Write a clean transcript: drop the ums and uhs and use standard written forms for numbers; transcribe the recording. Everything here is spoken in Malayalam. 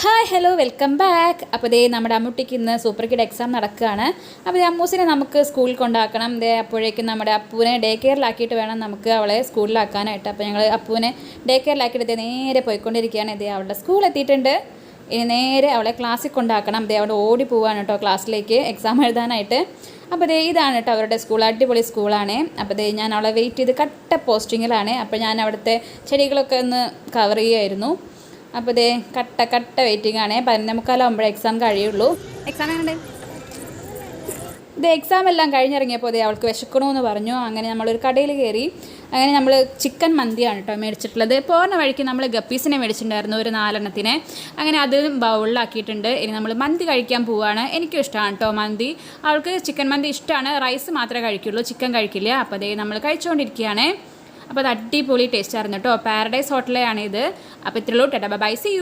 Hi hello welcome back. അപ്പോൾ ദേ നമ്മുടെ അമ്മൂട്ടിക്ക് ഇന്ന് സൂപ്പർ കിഡ് എക്സാം നടക്കുകയാണ്. അപ്പോൾ അമ്മൂസിനെ നമുക്ക് സ്കൂളിൽ കൊണ്ടാക്കണം. ദേ അപ്പോഴേക്കും നമ്മുടെ അപ്പൂനെ ഡേ കെയറിലാക്കിയിട്ട് വേണം നമുക്ക് അവളെ സ്കൂളിലാക്കാനായിട്ട്. അപ്പോൾ ഞങ്ങൾ അപ്പൂനെ ഡേ കെയറിലാക്കിയിട്ട് നേരെ പോയിക്കൊണ്ടിരിക്കുകയാണ്. ഇതേ അവളുടെ സ്കൂൾ എത്തിയിട്ടുണ്ട്. ഇനി നേരെ അവളെ ക്ലാസ്സിൽ കൊണ്ടാക്കണം. ദേ അവിടെ ഓടി പോവാണ് കേട്ടോ ക്ലാസ്സിലേക്ക് എക്സാം എഴുതാനായിട്ട്. അപ്പോൾ ദേ ഇതാണ് കേട്ടോ അവരുടെ സ്കൂൾ, അടിപൊളി സ്കൂളാണ്. അപ്പോൾ ദേ ഞാൻ അവളെ വെയിറ്റ് ചെയ്ത് കട്ട പോസ്റ്റിങ്ങിലാണ്. അപ്പോൾ ഞാൻ അവിടുത്തെ ചെടികളൊക്കെ ഒന്ന് കവർ ചെയ്യുമായിരുന്നു. അപ്പോൾ ദേ കട്ട വെയിറ്റിംഗ് ആണ്. 11:45 എക്സാം കഴിയുള്ളൂ. എക്സാം എങ്ങനെ ഇത് എക്സാം എല്ലാം കഴിഞ്ഞിറങ്ങിയപ്പോൾ ദേ അവൾക്ക് വിശക്കണമെന്ന് പറഞ്ഞു. അങ്ങനെ നമ്മളൊരു കടയിൽ കയറി. അങ്ങനെ നമ്മൾ ചിക്കൻ മന്തിയാണ് കേട്ടോ മേടിച്ചിട്ടുള്ളത്. പോകുന്ന വഴിക്ക് നമ്മൾ ഗപ്പീസിനെ മേടിച്ചിട്ടുണ്ടായിരുന്നു, ഒരു 4 എണ്ണത്തിനെ. അങ്ങനെ അത് ബൗളിലാക്കിയിട്ടുണ്ട്. ഇനി നമ്മൾ മന്തി കഴിക്കാൻ പോവുകയാണ്. എനിക്കും ഇഷ്ടമാണ് കേട്ടോ മന്തി. അവൾക്ക് ചിക്കൻ മന്തി ഇഷ്ടമാണ്, റൈസ് മാത്രമേ കഴിക്കുള്ളൂ, ചിക്കൻ കഴിക്കില്ല. അപ്പോൾ ദേ നമ്മൾ കഴിച്ചുകൊണ്ടിരിക്കുകയാണ്. അപ്പോൾ അത് അടിപൊളി ടേസ്റ്റ് ആയിരുന്നു കേട്ടോ. പാരഡൈസ് ഹോട്ടലാണ് ഇത്. അപ്പോൾ ഇത്രയുള്ളൂ. Tata bye, see U.